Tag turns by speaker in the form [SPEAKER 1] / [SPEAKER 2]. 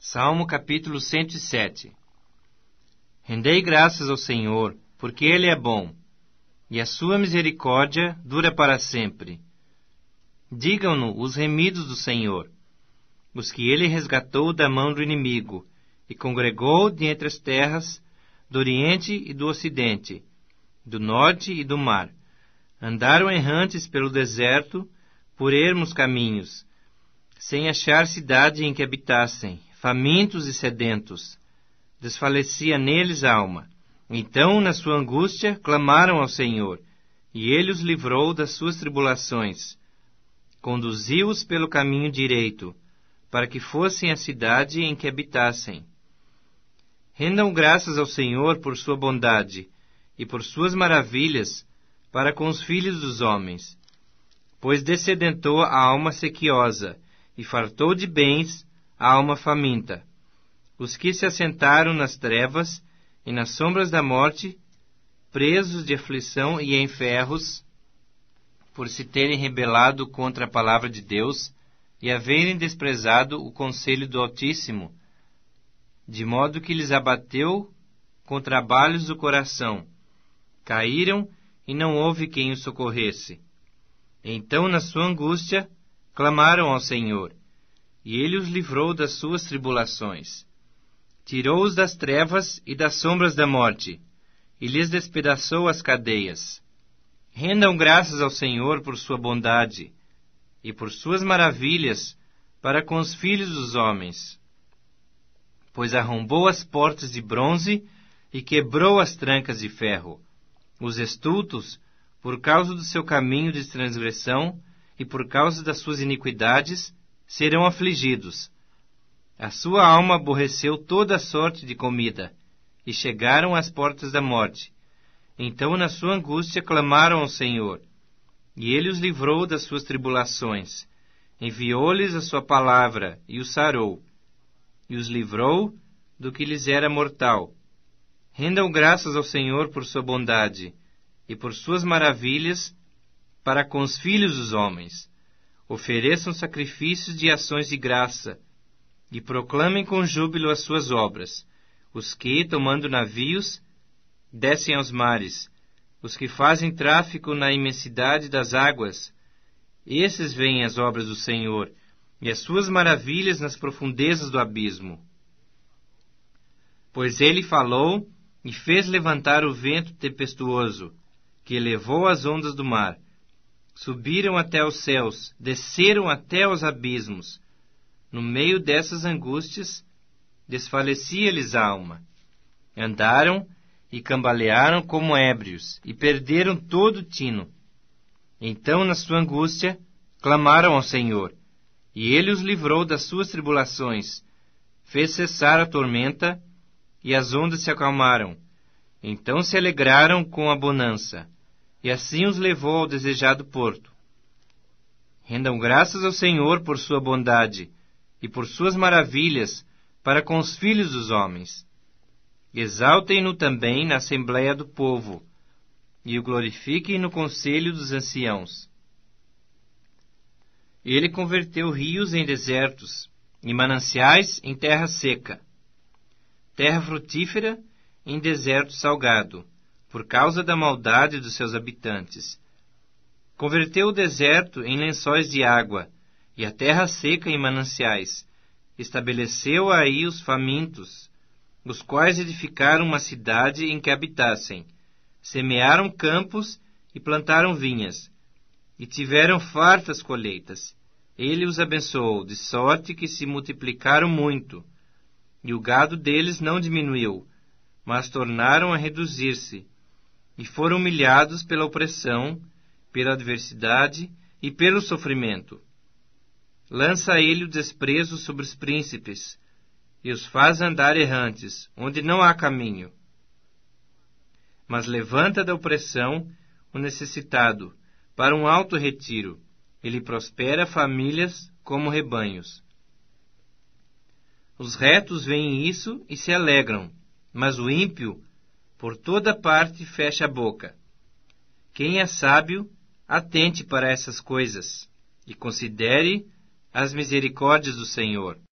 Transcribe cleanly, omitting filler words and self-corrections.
[SPEAKER 1] Salmo capítulo 107. Rendei graças ao Senhor, porque Ele é bom, e a sua misericórdia dura para sempre. Digam-no os remidos do Senhor, os que Ele resgatou da mão do inimigo, e congregou de entre as terras, do Oriente e do Ocidente, do Norte e do mar. Andaram errantes pelo deserto, por ermos caminhos, sem achar cidade em que habitassem, famintos e sedentos. Desfalecia neles a alma. Então, na sua angústia, clamaram ao Senhor, e Ele os livrou das suas tribulações. Conduziu-os pelo caminho direito, para que fossem à cidade em que habitassem. Rendam graças ao Senhor por sua bondade, e por suas maravilhas para com os filhos dos homens. Pois dessedentou a alma sequiosa, e fartou de bens a alma faminta. Os que se assentaram nas trevas e nas sombras da morte, presos de aflição e em ferros, por se terem rebelado contra a palavra de Deus e haverem desprezado o conselho do Altíssimo, de modo que lhes abateu com trabalhos do coração. Caíram e não houve quem os socorresse. Então, na sua angústia, clamaram ao Senhor, e Ele os livrou das suas tribulações. Tirou-os das trevas e das sombras da morte, e lhes despedaçou as cadeias. Rendam graças ao Senhor por sua bondade, e por suas maravilhas para com os filhos dos homens. Pois arrombou as portas de bronze e quebrou as trancas de ferro. Os estultos, por causa do seu caminho de transgressão e por causa das suas iniquidades, serão afligidos. A sua alma aborreceu toda a sorte de comida, e chegaram às portas da morte. Então, na sua angústia, clamaram ao Senhor, e Ele os livrou das suas tribulações. Enviou-lhes a sua palavra, e os sarou, e os livrou do que lhes era mortal. Rendam graças ao Senhor por sua bondade, e por suas maravilhas para com os filhos dos homens. Ofereçam sacrifícios de ações de graça, e proclamem com júbilo as suas obras. Os que, tomando navios, descem aos mares, os que fazem tráfico na imensidade das águas, esses veem as obras do Senhor, e as suas maravilhas nas profundezas do abismo. Pois Ele falou e fez levantar o vento tempestuoso, que elevou as ondas do mar. Subiram até os céus, desceram até os abismos. No meio dessas angústias, desfalecia-lhes a alma. Andaram e cambalearam como ébrios, e perderam todo o tino. Então, na sua angústia, clamaram ao Senhor, e Ele os livrou das suas tribulações. Fez cessar a tormenta, e as ondas se acalmaram. Então se alegraram com a bonança, e assim os levou ao desejado porto. Rendam graças ao Senhor por sua bondade, e por suas maravilhas para com os filhos dos homens. Exaltem-no também na assembleia do povo, e o glorifiquem no conselho dos anciãos. Ele converteu rios em desertos, e mananciais em terra seca, terra frutífera em deserto salgado, por causa da maldade dos seus habitantes. Converteu o deserto em lençóis de água, e a terra seca em mananciais. Estabeleceu aí os famintos, os quais edificaram uma cidade em que habitassem. Semearam campos e plantaram vinhas, e tiveram fartas colheitas. Ele os abençoou, de sorte que se multiplicaram muito, e o gado deles não diminuiu, mas tornaram a reduzir-se, e foram humilhados pela opressão, pela adversidade e pelo sofrimento. Lança ele o desprezo sobre os príncipes, e os faz andar errantes, onde não há caminho. Mas levanta da opressão o necessitado, para um alto retiro. Ele prospera famílias como rebanhos. Os retos veem isso e se alegram, mas o ímpio, por toda parte, fecha a boca. Quem é sábio, atente para essas coisas, e considere as misericórdias do Senhor.